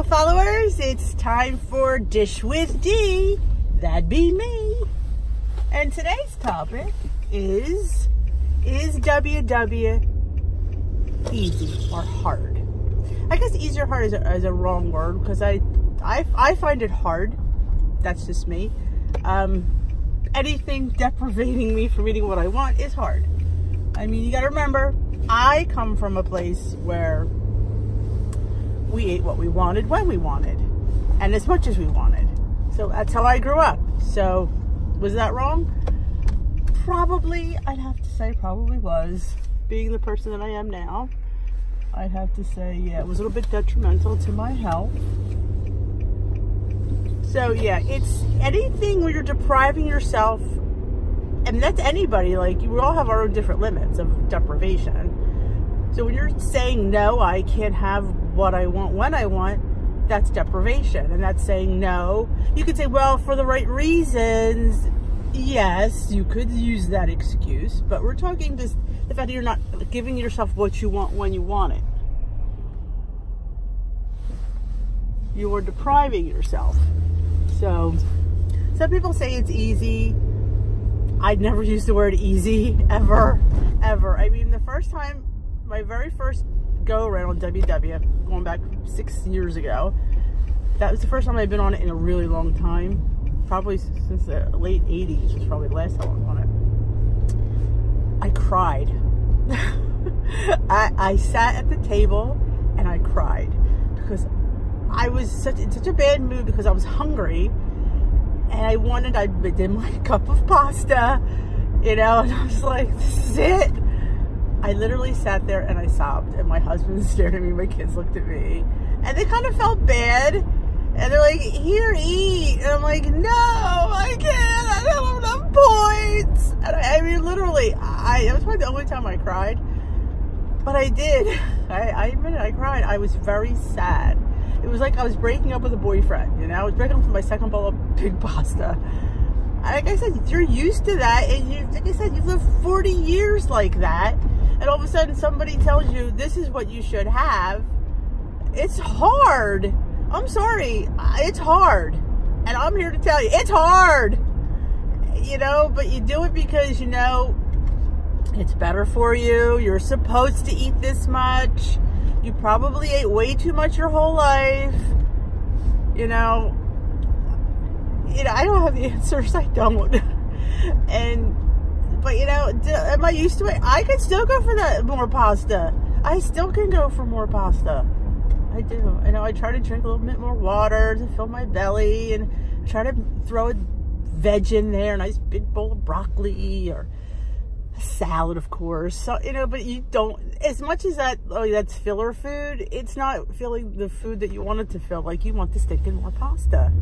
followers, it's time for Dish with D. That'd be me. And today's topic is WW easy or hard? I guess easy or hard is a wrong word, because I find it hard. That's just me. Anything deprivating me from eating what I want is hard. I mean, you gotta remember, I come from a place where we ate what we wanted when we wanted, and as much as we wanted. So that's how I grew up. So was that wrong? Probably. I'd have to say probably was. Being the person that I am now, I'd have to say, yeah, it was a little bit detrimental to my health. So yeah, it's anything where you're depriving yourself, and that's anybody. Like, we all have our own different limits of deprivation. So when you're saying, no, I can't have what I want when I want, that's deprivation. And that's saying no. You could say, well, for the right reasons, yes, you could use that excuse. But we're talking just the fact that you're not giving yourself what you want when you want it. You are depriving yourself. So some people say it's easy. I'd never use the word easy, ever. I mean, the first time, my very first go around on WW, going back 6 years ago, that was the first time I'd been on it in a really long time. Probably since the late 80s was probably the last time I was on it. I cried. I sat at the table and I cried because I was in such a bad mood, because I was hungry and I did my cup of pasta, you know, and I was like, this is it. I literally sat there and I sobbed, and my husband stared at me, my kids looked at me, and they kind of felt bad, and they're like, here, eat, and I'm like, no, I can't, I don't have enough points. And I mean, literally, that was probably the only time I cried, but I did. I admit it, I cried. I was very sad. It was like I was breaking up with a boyfriend, you know? I was breaking up with my second bowl of pig pasta. Like I said, you're used to that, and like I said, you've lived 40 years like that, and all of a sudden somebody tells you this is what you should have. It's hard. I'm sorry, it's hard, and I'm here to tell you it's hard, you know, but you do it because you know it's better for you. You're supposed to eat this much. You probably ate way too much your whole life, you know. I don't have the answers. I don't. But you know, am I used to it? I could still go for that more pasta. I still can go for more pasta. I do. I know. I try to drink a little bit more water to fill my belly, and I try to throw a veg in there, a nice big bowl of broccoli or a salad, of course. So, you know, but you don't, as much as that, oh, that's filler food, it's not filling the food that you want it to fill. Like, you want the stinking more pasta.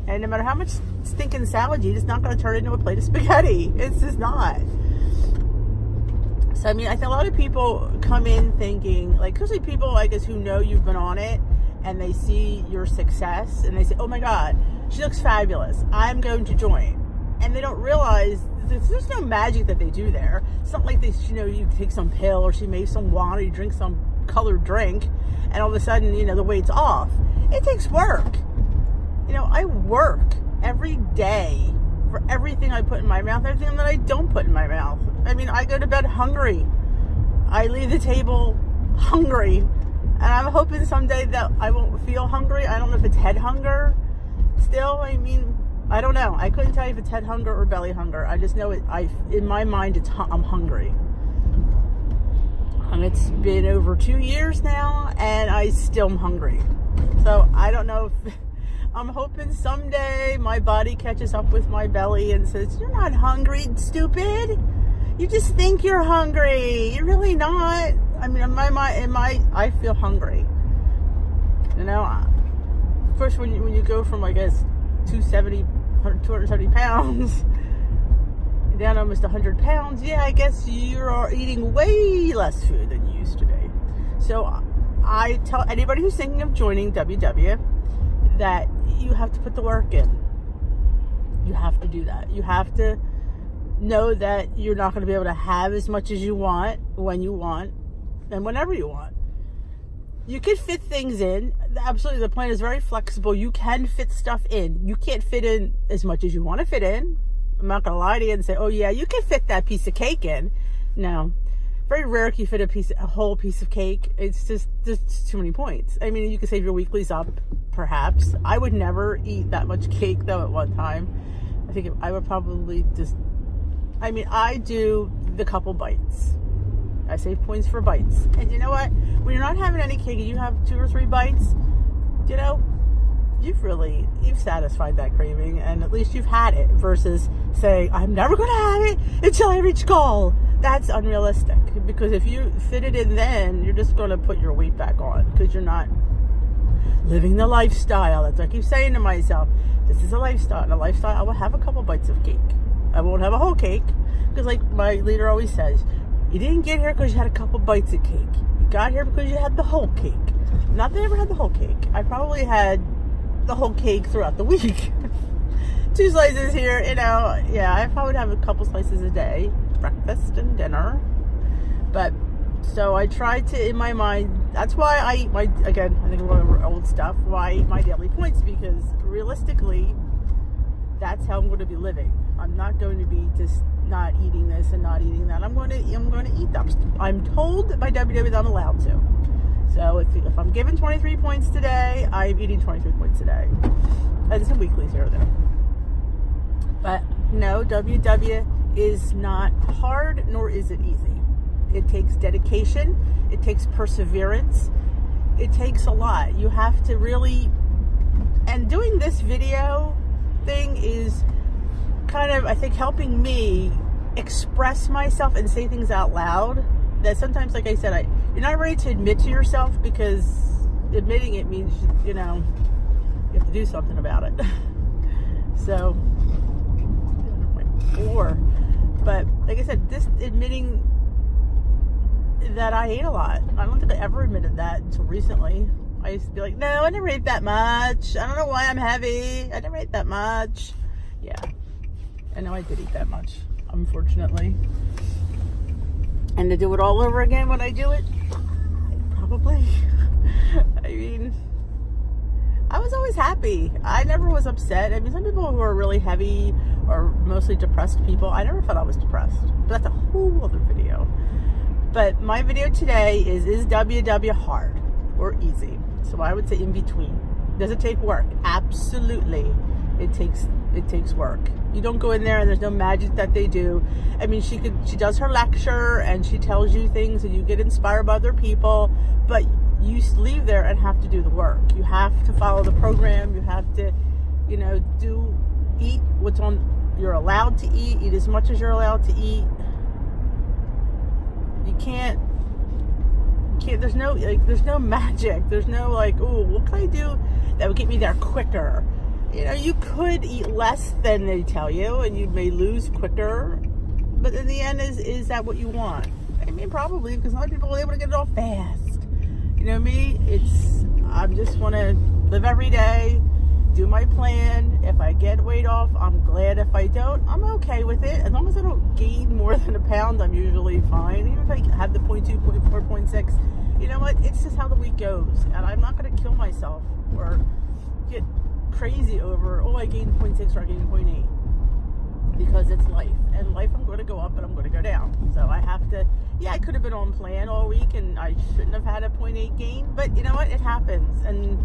And no matter how much stinking salad you eat, it's not going to turn into a plate of spaghetti. It's just not. So, I mean, I think a lot of people come in thinking, like, especially people, I guess, who know you've been on it, and they see your success, and they say, oh my God, she looks fabulous, I'm going to join. And they don't realize there's no magic that they do there. It's not like they, you know, you take some pill, or she makes some wine, or you drink some colored drink, and all of a sudden, you know, the weight's off. It takes work. You know, I work every day for everything I put in my mouth, everything that I don't put in my mouth. I mean, I go to bed hungry. I leave the table hungry. And I'm hoping someday that I won't feel hungry. I don't know if it's head hunger still. I mean, I don't know. I couldn't tell you if it's head hunger or belly hunger. I just know in my mind, I'm hungry. And it's been over 2 years now, and I still am hungry. So I don't know if... I'm hoping someday my body catches up with my belly and says, you're not hungry, stupid. You just think you're hungry. You're really not. I mean, I feel hungry. You know, first when you go from, I guess, 270 pounds down almost 100 pounds, yeah, I guess you're eating way less food than you used to be. So I tell anybody who's thinking of joining WW that you have to put the work in. You have to do that. You have to know that you're not going to be able to have as much as you want, when you want, and whenever you want. You can fit things in. Absolutely, the plan is very flexible. You can fit stuff in. You can't fit in as much as you want to fit in. I'm not gonna lie to you and say, oh yeah, you can fit that piece of cake in. No, very rare can you fit a whole piece of cake. It's just too many points. I mean, you can save your weeklies up, perhaps. I would never eat that much cake though at one time. I think I would probably just, I mean, I do the couple bites. I save points for bites. And you know what? When you're not having any cake and you have 2 or 3 bites, you know, you've satisfied that craving, and at least you've had it, versus saying, I'm never going to have it until I reach goal. That's unrealistic, because if you fit it in then, you're just going to put your weight back on, because you're not living the lifestyle. That's what I keep saying to myself. This is a lifestyle. In a lifestyle, I will have a couple bites of cake. I won't have a whole cake, because like my leader always says, you didn't get here because you had a couple bites of cake. You got here because you had the whole cake. Not that I ever had the whole cake. I probably had the whole cake throughout the week. 2 slices here, you know. Yeah, I probably would have a couple slices a day, breakfast and dinner. But so I try to, in my mind, that's why I eat my, again, I think I'm going over old stuff, why I eat my daily points, because realistically, that's how I'm going to be living. I'm not going to be just not eating this and not eating that. I'm going to eat them. I'm told by WW that I'm allowed to. So if I'm given 23 points today, I'm eating 23 points a day. And some weeklies here or there. But no, WW is not hard, nor is it easy. It takes dedication. It takes perseverance. It takes a lot. You have to really, and doing this video thing is kind of, I think, helping me express myself and say things out loud that sometimes, like I said, you're not ready to admit to yourself, because admitting it means, you know, you have to do something about it. So, 4. But like I said, this admitting that I ate a lot, I don't think I ever admitted that until recently. I used to be like, no, I never ate that much. I don't know why I'm heavy. I never ate that much. Yeah, I know I did eat that much, unfortunately. And to do it all over again when I do it, probably. I mean, I was always happy. I never was upset. I mean, some people who are really heavy or mostly depressed people, I never felt I was depressed. But that's a whole other video. But my video today is WW hard or easy? So I would say in between. Does it take work? Absolutely. It takes work. You don't go in there and there's no magic that they do. I mean, she does her lecture and she tells you things and you get inspired by other people, but you leave there and have to do the work. You have to follow the program. You have to, you know, eat what's you're allowed to eat as much as you're allowed to eat. You can't, there's no magic. There's no like, oh, what can I do that would get me there quicker? You know, you could eat less than they tell you and you may lose quicker, but in the end, is that what you want? I mean, probably, because a lot of people, they want to get it all fast. You know me, I just want to live every day, do my plan. If I get weight off, I'm glad. If I don't, I'm okay with it. As long as I don't gain more than a pound, I'm usually fine. Even if I have the 0.2, 0.4, 0.6, you know what? It's just how the week goes. And I'm not going to kill myself or get crazy over, oh, I gained 0.6 or I gained 0.8, because it's life. And life, I'm going to go up and I'm going to go down. So I have to, yeah, I could have been on plan all week and I shouldn't have had a 0.8 gain, but you know what? It happens and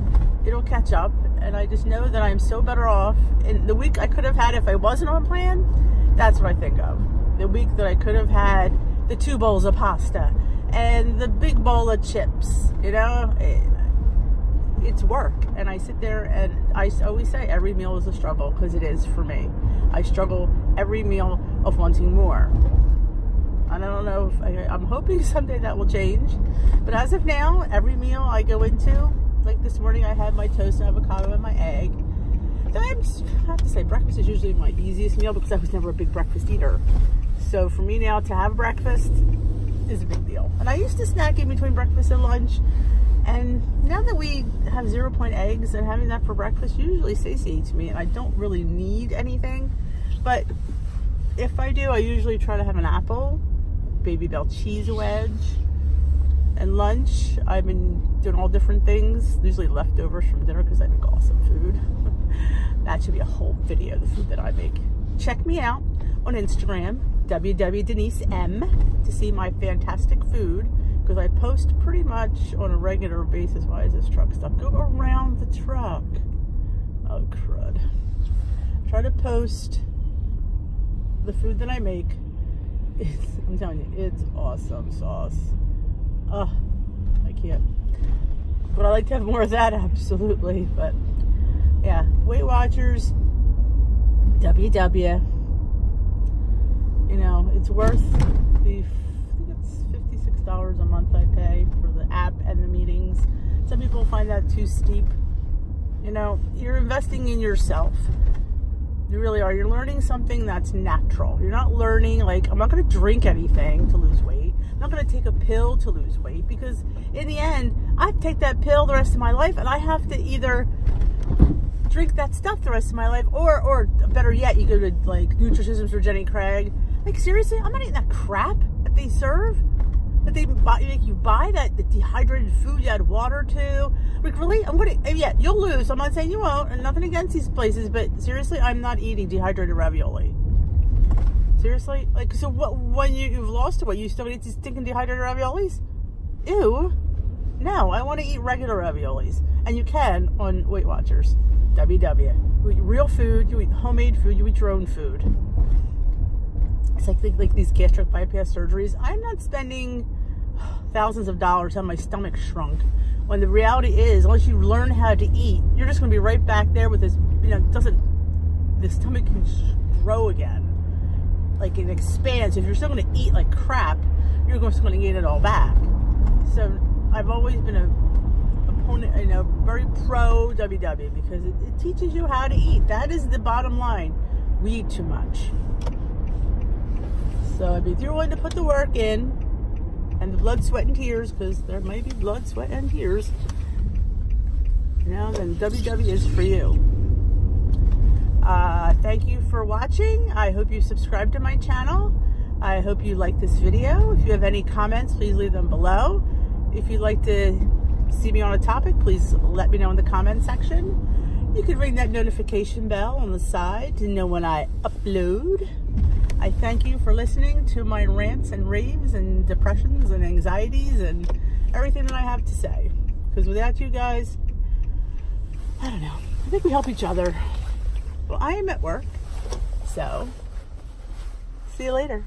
it'll catch up. And I just know that I'm so better off. In the week I could have had if I wasn't on plan, that's what I think of. The week that I could have had the 2 bowls of pasta and the big bowl of chips, you know, it's work. And I sit there and I always say every meal is a struggle, because it is for me. I struggle every meal of wanting more. And I don't know if I'm hoping someday that will change. But as of now, every meal I go into, like this morning I had my toast and avocado and my egg. I have to say breakfast is usually my easiest meal because I was never a big breakfast eater. So for me now to have breakfast is a big deal. And I used to snack in between breakfast and lunch. And now that we have 0 point eggs and having that for breakfast usually satiates me, and I don't really need anything. But if I do, I usually try to have an apple, Baby Bell cheese wedge, And lunch, I've been doing all different things, usually leftovers from dinner because I make awesome food. That should be a whole video, the food that I make. Check me out on Instagram, www.DeniseM, to see my fantastic food, because I post pretty much on a regular basis. Why is this truck stuck? Go around the truck. Oh, crud. Try to post the food that I make. I'm telling you, it's awesome sauce. Oh, I can't. But I like to have more of that, absolutely. But yeah, Weight Watchers, WW. You know, it's worth the, I think it's $56 a month I pay for the app and the meetings. Some people find that too steep. You know, you're investing in yourself. You really are. You're learning something that's natural. You're not learning, like, I'm not going to drink anything to lose weight. I'm not going to take a pill to lose weight, because in the end, I take that pill the rest of my life, and I have to either drink that stuff the rest of my life, or better yet, you go to, like, Nutrition's or Jenny Craig. Like, seriously, I'm not eating that crap that they serve, that they make you buy, that the dehydrated food you add water to. Like, really? Yeah, you'll lose. I'm not saying you won't, and nothing against these places, but seriously, I'm not eating dehydrated ravioli. Seriously? Like, so what, when you've lost weight, you still eat these stinking dehydrated raviolis? Ew. No, I want to eat regular raviolis. And you can on Weight Watchers. WW. You eat real food, you eat homemade food, you eat your own food. It's like these gastric bypass surgeries. I'm not spending thousands of dollars on my stomach shrunk, when the reality is, unless you learn how to eat, you're just going to be right back there with this, you know, the stomach can grow again. Like, it expands. If you're still going to eat like crap, you're just going to gain it all back. So I've always been a opponent, you know, very pro WW, because it teaches you how to eat. That is the bottom line. We eat too much. So if you're willing to put the work in, and the blood, sweat, and tears, because there may be blood, sweat, and tears, you know, then WW is for you. Thank you for watching. I hope you subscribe to my channel. I hope you like this video. If you have any comments, please leave them below. If you'd like to see me on a topic, please let me know in the comment section. You can ring that notification bell on the side to know when I upload. I thank you for listening to my rants and raves and depressions and anxieties and everything that I have to say. Because without you guys, I don't know. I think we help each other. Well, I am at work, so see you later.